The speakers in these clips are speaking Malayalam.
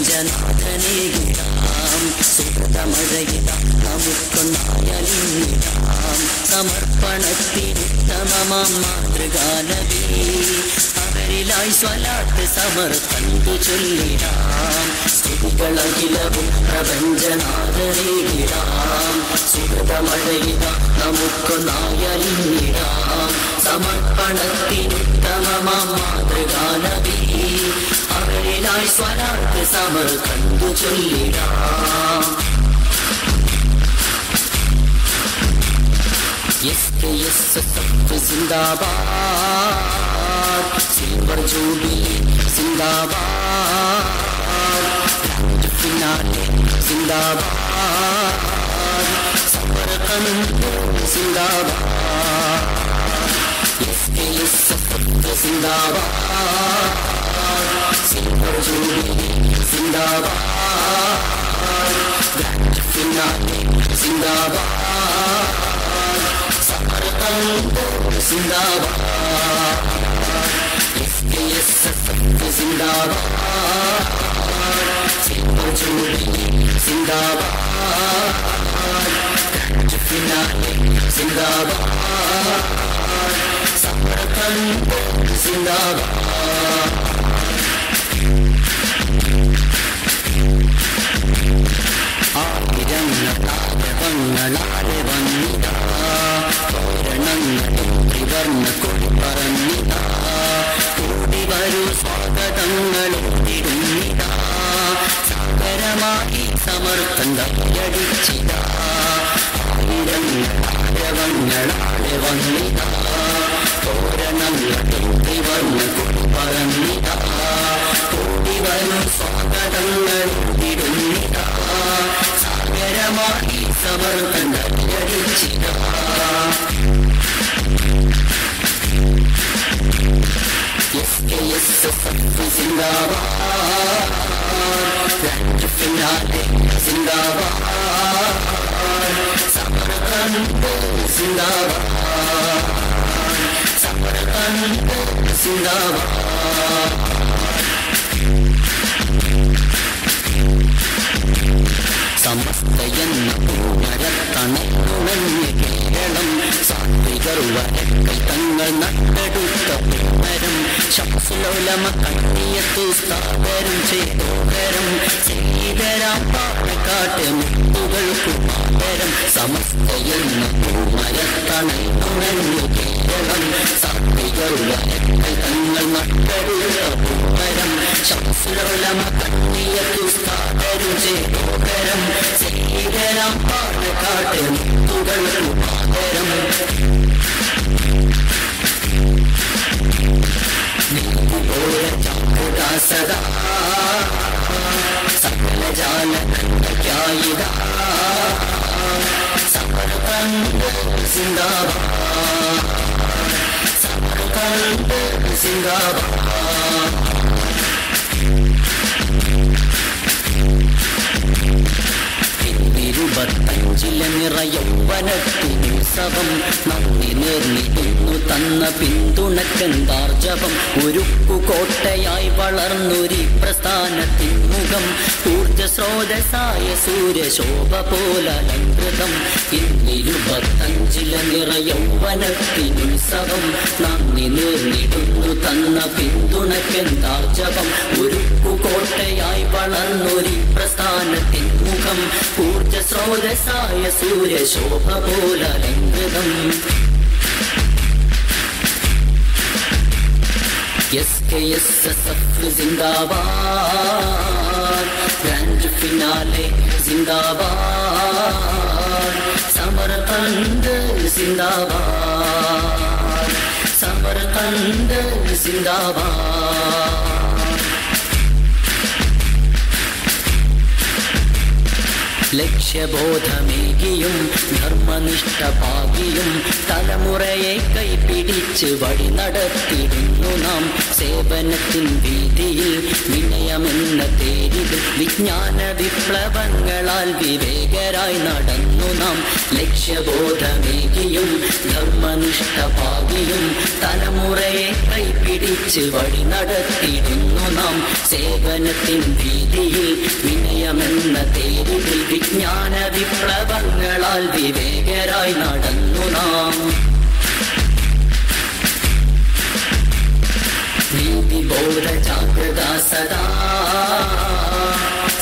പ്രപഞ്ചനാഥനേകിടാം സുഹൃതമഴയിടാം നമുക്കൊന്നായലിഞ്ഞിടാം സമർപ്പണത്തിനുത്തമമാം മാതൃകാനബി അവരിലായി സ്വലാത്ത് സമർപ്പന്തു ചൊല്ലിടാം സ്തുതികളകിലവും പ്രപഞ്ചനാഥനേകിടാം സുഹൃതമഴയിടാം നമുക്കൊന്നായലിഞ്ഞിടാം സമർപ്പണത്തിനുത്തമമാം മാതൃകാനബി അവരിലായി സ്വലാത്ത് സമർപ്പന്തു ചൊല്ലിടാം സിന്ദാബാദ് സിൽവർ ജൂബിലി സിന്ദാബാദ് ഗ്രാൻഡ് ഫിനാലെ സിന്ദാബാദ് സമർഖന്ദ് സിന്ദാബാദ് സിന്ദാബാദ് സിൽവർ ജൂബിലി സിന്ദാബാദ് ഗ്രാൻഡ് ഫിനാലെ സിന്ദാബാദ് സിന്ദാബാദ് സിന്ദാബാദ് സിൽവർ ജൂബിലി സിന്ദാബാദ് ഗ്രാൻഡ് ഫിനാലെ സിന്ദാബാദ് സമർഖന്ദ് സിന്ദാബാദ് ആയിരങ്ങളാലെ വന്നിതാ തോരണങ്ങളും ത്രിവർണ്ണ കൊടി പറന്നിതാ കൂടി വരൂ സ്വാഗതങ്ങളോടിടുന്നിതാ സാഗരമായി സമർപ്പന്തടിച്ചിതാ ആയിരങ്ങളാലെ വന്നിതാ തോരണങ്ങളും ത്രിവർണ്ണ കൊടി പറന്നിതാ കൂടി വരൂ സ്വാഗതങ്ങളോടിടുന്നിതാ സാഗരമായി സമർപ്പന്തടിച്ചിതാ സിന്ദാബാദ് ഗ്രാൻഡ് ഫിനാലെ സിന്ദാബാദ് സമർഖന്ദ് സിന്ദാബാദ് സമർഖന്ദ് സിന്ദാബാദ് സമസ്തയെന്ന പൂമരത്തണയുണഞ്ഞ് കേരളം സാത്വികർ വരക്കൈ തങ്ങൾ നട്ടെടുത്ത പൂമരം ശംസുലോലമ കണ്ണിയത്തു സ്ഥാപരം ചെയ്തോകരം ചെയ്തരാം പാലക്കാട്ട് മുത്തുകൾക്കു മാതരം സമസ്തയെന്ന പൂമരത്തണയുണഞ്ഞ് കേരളം സാത്വികർ വരക്കൈ തങ്ങൾ നട്ടെടുത്ത പൂമരം ശംസുലോലമ കണ്ണിയത്തു സ്ഥാപരം ചെയ്തോകരം ചെയ്തരാം പാലക്കാട്ട് മുത്തുകൾക്കു മാതരം സദാ സകല ജാലകണ്ഠ്യായിദ സമർഖന്ദ് സിന്ദാബാദ് സമർഖന്ദ് സിന്ദാബാദ് ഇരുപത്തഞ്ചില നിറയൗവനത്തിനുത്സവം നന്ദി നേർന്നിടുന്നു തന്ന പിന്തുണക്കെന്താർജവം ഉരുക്കുകോട്ടയായി വളർന്നൊരു പ്രസ്ഥാനത്തിൻ മുഖം ഊർജസ്രോതസായ സൂര്യശോഭ പോലലങ്കൃതം ഇന്നിരുപത്തഞ്ചില നിറയൗവനത്തിനുത്സവം നന്ദി നേർന്നിടുന്നു തന്ന പിന്തുണക്കെന്താർജവം ഉരുക്കുകോട്ടയായി വളർന്നൊരു പ്രസ്ഥാനത്തിൻ മുഖം ഊർജസ്രോതസായ സൂര്യശോഭ പോലലങ്കൃതം SKSSF സിന്ദാബാദ് ഗ്രാൻഡ് ഫിനാലെ സിന്ദാബാദ് സമർഖന്ദ് സിന്ദാബാദ് സമർഖന്ദ് സിന്ദാബാദ് ലക്ഷ്യബോധമേകിയും ധർമ്മനിഷ്ഠ പാകിയും തലമുറയെ കൈപിടിച്ച് വഴി നടത്തിടുന്നു നാം സേവനത്തിൻ വീതിയിൽ വിനയമെന്ന തേരിൽ വിജ്ഞാന വിപ്ലവങ്ങളാൽ വിവേകരായി നടന്നു നാം. ലക്ഷ്യബോധമേകിയും ധർമ്മനിഷ്ഠ ഭാവിയും തലമുറയെ കൈപിടിച്ച് വഴി നടത്തിയിടുന്നു നാം. സേവനത്തിൻ വീതിയിൽ വിനയമെന്ന തേരിൽ വിജ്ഞാന വിപ്ലവങ്ങളാൽ വിവേകരായി നടന്നു നാം. നീതിബോധ ജാഗ്രത സദാ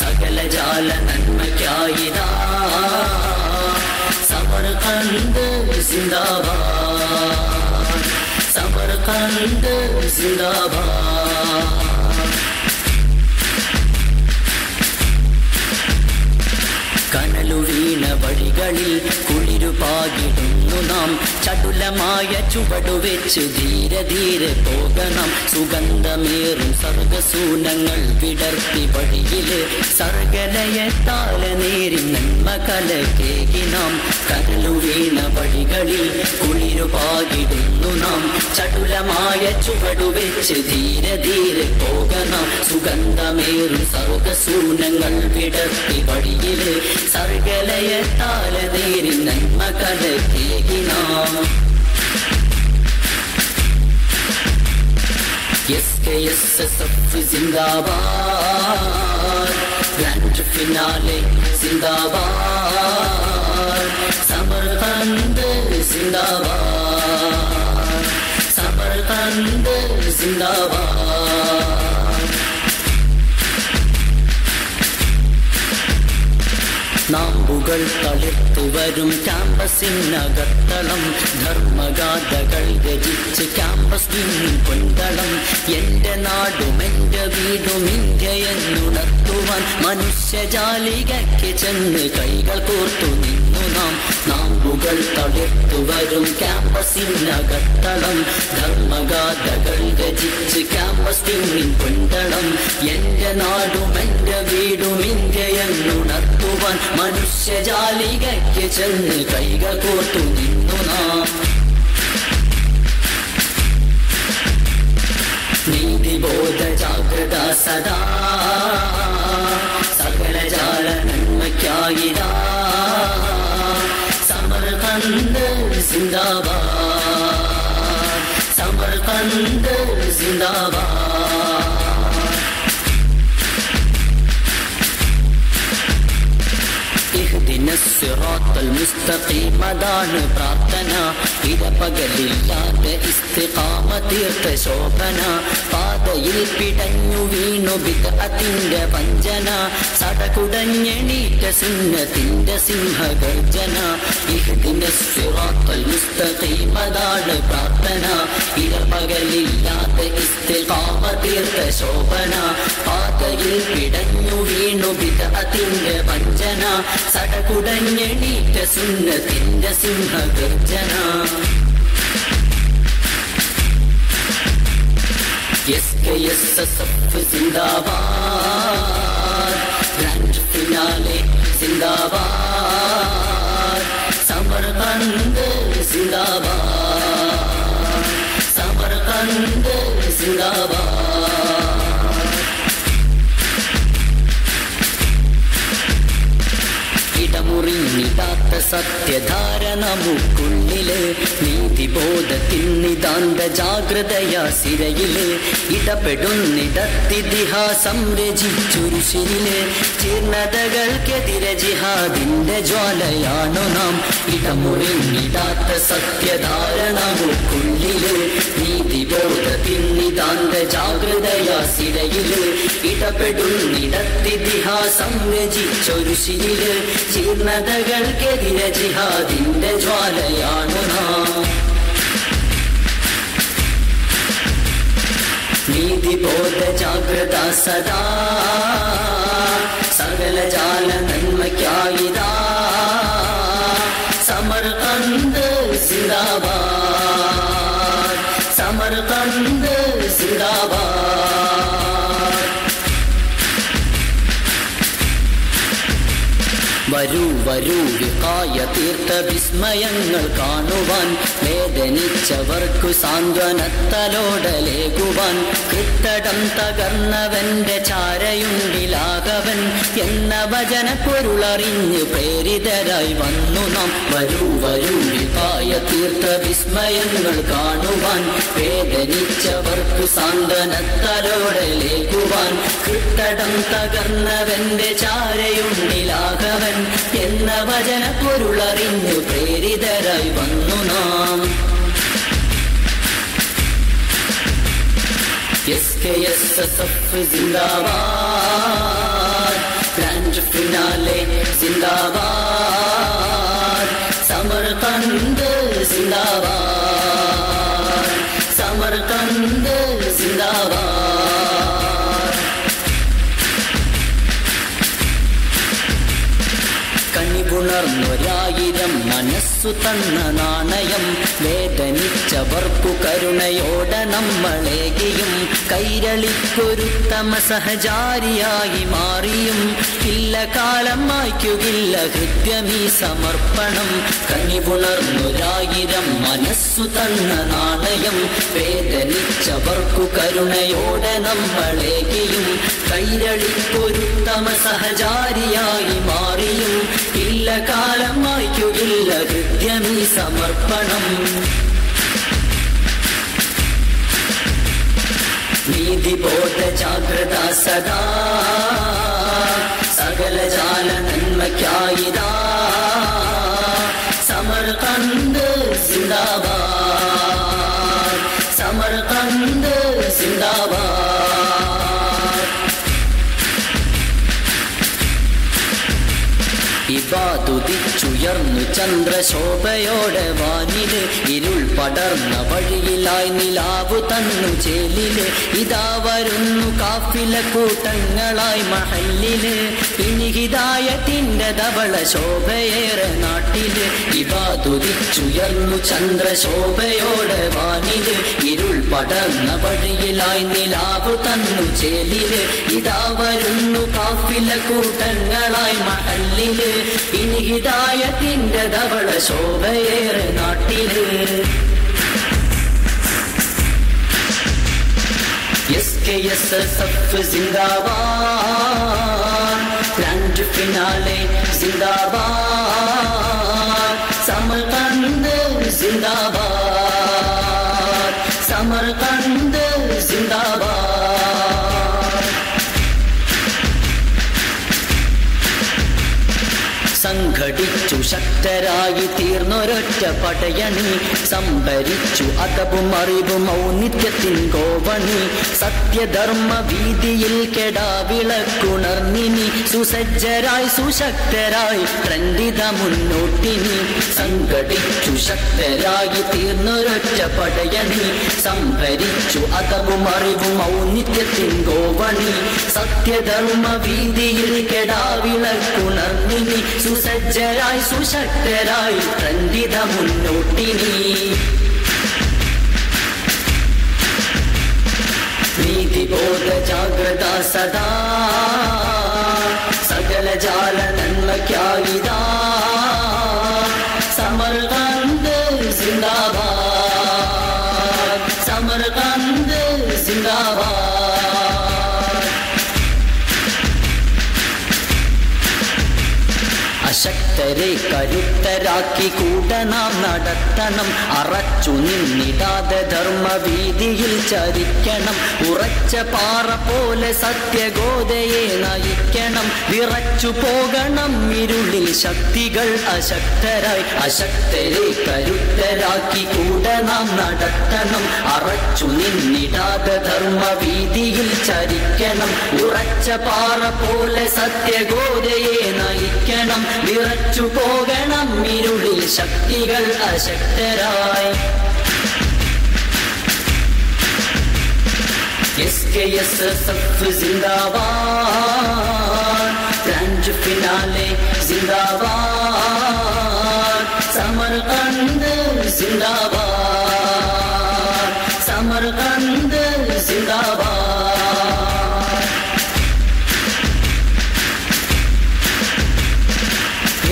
സകല ജാല നന്മയ്ക്കായിതാ. സമർഖണ്ഡ് സിന്ദാബാദ്, സമർഖണ്ഡ് സിന്ദാബാദ്. കനലു വീണ വഴികളിൽ കുളിരുപാകിടുന്നു നാം. ചടുലമായ ചുവടുവെച്ച് ധീരെ ധീരെ പോകണം. സുഗന്ധമേറും സർഗസൂനങ്ങൾ വിടർത്തി വഴിയില് സർഗലയത്താല നേരി നന്മ കലകേകി നാം. കനലു വീണ വഴികളിൽ കുളിരുപാകിടുന്നു നാം. ചടുലമായ ചുവടുവെച്ച് ധീരെ ധീരെ പോകണം. സുഗന്ധമേറും സർഗസൂനങ്ങൾ വിടർത്തി വഴിയില് സർഗലയത്താല നേരി നന്മ കലകേകി നാം. SKSSF സിന്ദാബാദ്, ഗ്രാൻഡ് ഫിനാലെ സിന്ദാബാദ്. സമർഖണ്ഡ് സിന്ദാബാദ്, സമർഖണ്ഡ് സിന്ദാബാദ്. നാമ്പുകൾ തളിർത്തു വരും ക്യാമ്പസിനകത്തളം. ധർമ്മഗാഥകൾ രചിച്ച് ക്യാമ്പസ് പൊന്തളം. എന്റെ നാടും എന്റെ വീടും ഇന്ത്യയെന്നുണർത്തുവാൻ മനുഷ്യജാലികയ്ക്ക് ചെന്ന് കൈകൾ കോർത്തു നിന്നു നാം. നാമ്പുകൾ തളിർത്തു വരും ക്യാമ്പസിനകത്തളം. ധർമ്മഗാഥകൾ രചിച്ച് ക്യാമ്പസ് പൊന്തളം. എന്റെ നാടും എന്റെ വീടും ഇന്ത്യയെന്നുണർത്തുവാൻ മനുഷ്യജാലികയ്ക്ക് ചെന്ന് കൈകൾ കോർത്തു നിന്നു നാം. നീതിബോധ ജാഗ്രത സദാ സകല ജാല നന്മയ്ക്കായിതാ. സമർഖണ്ഡ് സിന്ദാബാദ്, സമർഖണ്ഡ് സിന്ദാബാദ്. സിറാത്തൽ മുസ്തഖീം അതാണ് പ്രാർത്ഥന. ഇടപകലില്ലാതെ ഇസ്തിഖാമ തീർത്ത ശോഭന. പാതയിൽ പിടഞ്ഞു വീണു ബിദ്അത്തിന്റെ വഞ്ചന. സടകുടഞ്ഞെണീറ്റ സുന്നത്തിന്റെ സിംഹഗർജന. ഇഹ്ദിനസ് സിറാത്തൽ മുസ്തഖീം അതാണ് പ്രാർത്ഥന. ഇടപകലില്ലാതെ ഇസ്തിഖാമ തീർത്ത ശോഭന. പാതയിൽ പിടഞ്ഞു വീണു ബിദ്അത്തിന്റെ വഞ്ചന. സടകുടഞ്ഞെണീറ്റ സുന്നത്തിന്റെ സിംഹഗർജന. SKSSF സിന്ദാബാദ്, ഗ്രാൻഡ് ഫിനാലെ സിന്ദാബാദ്. സമർഖണ്ഡ് സിന്ദാബാദ്, സമർഖണ്ഡ് സിന്ദാബാദ്. ഇടമുറിഞ്ഞിടാത്ത സത്യധാര നമുക്കുള്ളില്. നീതിബോധത്തിൻ നിതാന്ത ജാഗ്രതയാ സിരയില്. ഇടപെടുന്നിടത്തിതിഹാസം രചിച്ചുരുശിരില്. ജീർണതകൾക്കെതിരെ ജിഹാദിന്റെ ജ്വാലയാണു നാം. ഇടമുറിഞ്ഞിടാത്ത സത്യധാര നമുക്കുള്ളില്. നീതിബോധത്തിൻ നിതാന്ത ജാഗ്രതയാ സിരയില്. ഇടപെടുന്നിടത്തിതിഹാസം രചിച്ചൊരുശിരില്. ജീർണതകൾക്കെതിരെ ജിഹാദിന്റെ ജ്വാലയാണു നാം. നീതിബോധ ജാഗ്രത സദാ സകല ജാല നന്മയ്ക്കായിതാ. സമർഖണ്ഡ് സിന്ദാബാദ്, സമർഖണ്ഡ് സിന്ദാബാദ്. വരൂ വരൂ വികായ തീർത്ഥ വിസ്മയങ്ങൾ കാണുവാൻ, വേദനിച്ചവർക്കു സാന്ത്വനത്തലോടലേകുവാൻ. കൃത്തടം തകർന്നവന്റെ ചാരയുണ്ടിലാകവൻ എന്ന വചന പൊരുളറിഞ്ഞ് പ്രേരിതരായി വന്നു നാം. വരൂ വരൂ വികായ തീർത്ഥ വിസ്മയങ്ങൾ കാണുവാൻ, വേദനിച്ചവർക്കു സാന്ത്വനത്തലോടലേകുവാൻ. കൃത്തടം തകർന്നവന്റെ ചാരയുണ്ടിലാകവൻ എന്ന വചന പൊരുളറിഞ്ഞു പ്രേരിതരായി വന്നു നാം. SKSSF ജിന്ദാബാദ്, ഗ്രാൻഡ് ഫിനാലെ ജിന്ദാബാദ്, സമർകന്ദ് ജിന്ദാബാദ്, സമർകന്ദ് ജിന്ദാബാദ്. കനിപുണർന്നൊരായിരം മനസ്സു തന്ന നാണയം, വേദനിച്ചവർക്കു കരുണയോടെ നമ്മളേകിയും. കൈരളിക്കൊരുത്തമ സഹചാരിയായി മാറിയും, ഇല്ല കാലം മായ്ക്കുകില്ല ഹൃദ്യമീ സമർപ്പണം. കനിപുണർന്നൊരായിരം മനസ്സു തന്ന നാണയം, വേദനിച്ചവർക്കു കരുണയോടെ നമ്മളേകിയും. കൈരളിക്കൊരുത്തമ സഹചാരിയായി മാറിയും, ഇല്ല കാലം മായ്ക്കുകില്ല ഹൃദ്യമീ സമർപ്പണം. നീതിബോധ ജാഗ്രത സദാ, സകല ജാല നന്മയ്ക്കായിതാ. സമർകന്ദ് സിന്ദാബാദ്, സമർകന്ദ് സിന്ദാബാദ്. ഇബാദുദിച്ചുയർന്നു ചന്ദ്രശോഭയോടെ വാനില്, ഇരുൾ പടർന്ന വഴിയിലായി നിലാവു തന്നു ചേലില്. ഇതാ വരുന്നു കാഫില കൂട്ടങ്ങളായി മഹല്ലില്, ഇനി ഹിദായത്തിന്റെ ധവള ശോഭയേറെ നാട്ടില്. ഇബാദുദിച്ചുയർന്നു ചന്ദ്രശോഭയോടെ വാനില്, ഇരുൾ പടർന്ന വഴിയിലായി നിലാവു തന്നു ചേലില്. ഇതാ വരുന്നു കാഫില കൂട്ടങ്ങളായി മഹല്ലില്, ഇനി ഹിദായത്തിന്റെ ധവള ശോഭയേറെ നാട്ടില്. SKSSF ജിന്ദാബാദ്, ഗ്രാൻഡ് ഫിനാലെ ജിന്ദാബാദ്, സമർകന്ദ് ജിന്ദാബാദ്, സമർകന്ദ് ജിന്ദാബാദ്. സംഘടിച്ചു ശക്തരായി തീർന്നൊരൊറ്റ പടയണി, സംഭരിച്ചു അതവും അറിവും ഔന്നിത്യത്തിൻ കോവണി. സത്യധർമ്മ വീതിയിൽ കെടാവിളക്കുണർന്നിനി, സുസജ്ജരായി സുശക്തരായി ട്രന്ദിത മുന്നോട്ടിനി. സംഘടിച്ചു ശക്തരായി തീർന്നൊരൊറ്റ പടയണി, സംഭരിച്ചു അതവും അറിവും ഔന്നിത്യത്തിൻ കോവണി. സത്യധർമ്മ വീതിയിൽ കെടാവിളക്കുണർന്നിനി, സുസജ്ജരായി സുശക്തരായി ട്രന്ദിത മുന്നോട്ടിനി. നീതിബോധ ജാഗ്രത സദാ, സകല ജാല നന്മയ്ക്കായിതാ. സമർകന്ദ് സിന്ദാബാദ്, സമർകന്ദ് സിന്ദാബാദ്. അശക്തരെ കരുത്തരാക്കി കൂടെ നാം നടത്തണം, അറച്ചു നിന്നിടാതെ ധർമ്മവീതിയിൽ ചരിക്കണം. ഉറച്ച പാറ പോലെ സത്യഗോതയെ നയിക്കണം, വിറച്ചു പോകണം ഇരുളിൽ ശക്തികൾ അശക്തരായി. അശക്തരെ കരുത്തരാക്കി കൂടെ നാം നടത്തണം, അറച്ചു നിന്നിടാതെ ധർമ്മവീതിയിൽ ചരിക്കണം. ഉറച്ച പാറ പോലെ സത്യഗോതയെ നയിക്കണം, വിറച്ചു പോകണം ഇരുളിൽ ശക്തികൾ അശക്തരായി. SKSSF ജിന്ദാബാദ്, ഗ്രാൻഡ് ഫിനാലെ ജിന്ദാബാദ്, സമർകന്ദ് ജിന്ദാബാദ്, സമർകന്ദ് ജിന്ദാബാദ്.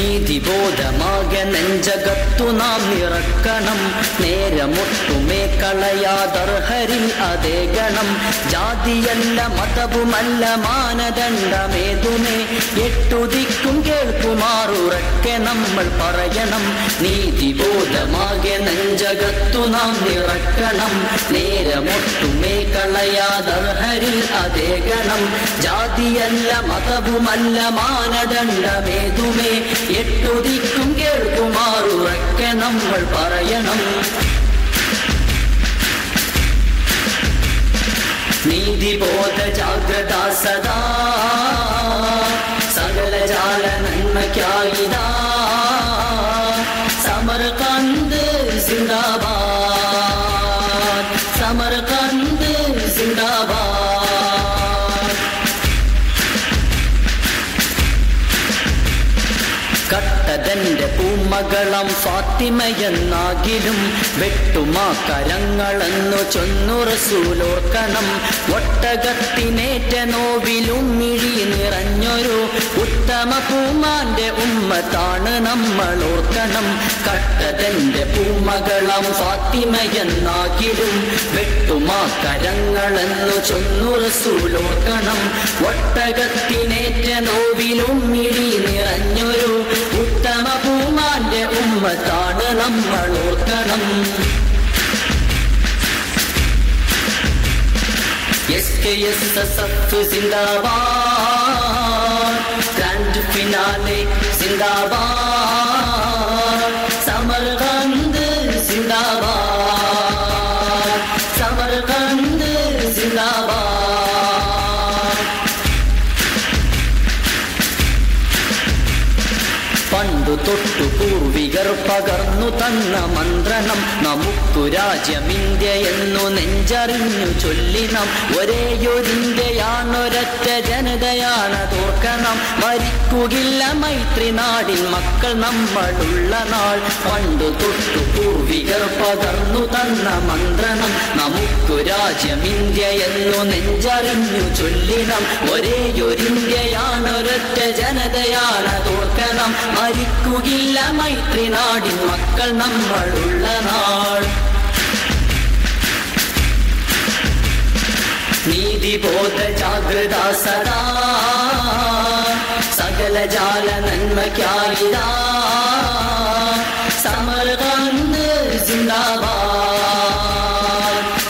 നീതിബോധമാകെ നെഞ്ചകത്തു നാം നിറക്കണം. നേരമൊട്ടുമേ കളയാതർഹരിൽ അതേ ഗണം. ജാതിയല്ല മതവുമല്ല മാനദണ്ഡമേതുമേ എട്ടുദിക്കും കേൾക്കുമാറുറക്കെ നമ്മൾ പറയണം. നീതിബോധമാകെ നെഞ്ചകത്തു നാം നിറക്കണം. നേരമൊട്ടുമേ കളയാതർഹരിൽ അതേ ഗണം. ജാതിയല്ല മതവുമല്ല മാനദണ്ഡമേതുമേ എട്ടുദിക്കും കേൾക്കുമാറുറക്കെ നമ്മൾ പറയണം. നീതിബോധ ജാഗ്രത സദാ സകല ജാല നന്മയ്ക്കായിതാ. സമർകന്ദ് സിന്ദാബാദ്, സമർകന്ദ് സിന്ദാബാദ്. കട്ടതന്റെ പൂമകളം ഫാത്തിമയെന്നാകിലും വെട്ടുമാ കരങ്ങളെന്നു ചൊന്നു റസൂലോർക്കണം. ഒട്ടകത്തിനേറ്റ നോവിലും മിഴി നിറഞ്ഞൊരു ഉത്തമ പൂമാന്റെ ഉമ്മത്താണ് നമ്മൾ ഓർക്കണം. കട്ടതന്റെ പൂമകളം ഫാത്തിമയെന്നാകിലും വെട്ടുമാ കരങ്ങളെന്നു ചൊന്നു റസൂലോർക്കണം. ഒട്ടകത്തിനേറ്റ നോവിലും മിഴി നിറഞ്ഞൊരു ഉത്തമ പൂമാന്റെ ഉമ്മത്താണ് നമ്മൾ ഓർക്കണം. SKSSF സിന്ദാബാദ്, ഗ്രാൻഡ് ഫിനാലെ സിന്ദാബാദ്. സമർകന്ദ് സിന്ദാബാദ്, സമർകന്ദ് സിന്ദാബാദ്. പണ്ടു തൊട്ടു പൂർവികർ പകർന്നു തന്ന മന്ത്രണം. നമുക്കു രാജ്യമിന്ത്യ എന്നു നെഞ്ചറിഞ്ഞു ചൊല്ലിനം. ഒരേയൊരിന്ത്യയാണൊരൊറ്റ ജനതയാണതോർക്കണം. മരിക്കുകില്ല മൈത്രി നാടിൻ മക്കൾ നമ്മളുള്ള നാൾ. പണ്ടു തൊട്ടു പൂർവികർ പകർന്നു തന്ന മന്ത്രണം. നമുക്കു രാജ്യമിന്ത്യ എന്നു നെഞ്ചറിഞ്ഞു ചൊല്ലിനം. ഒരേയൊരിന്ത്യയാണൊരൊറ്റ ജനതയാണതോർക്കണം. മരിക്കുകില്ല മൈത്രി നാടിൻ മക്കൾ നമ്മളുള്ള നാൾ. നീതിബോധ ജാഗ്രത സദാ സകല ജാല നന്മയ്ക്കായിതാ. സമർകന്ദ് സിന്ദാബാദ്,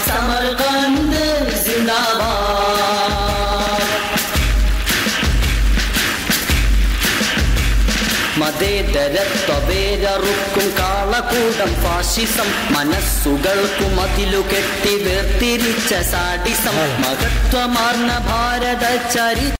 സമർകന്ദ് സിന്ദാബാദ്. മതേതരത്വവേരറുക്കും കാളകൂടം ഫാഷിസം. മനസ്സുകൾക്കു മതിലു കെട്ടി വേർതിരിച്ച സാഡിസം. മഹത്വമാർന്ന ഭാരത ചരിത്രം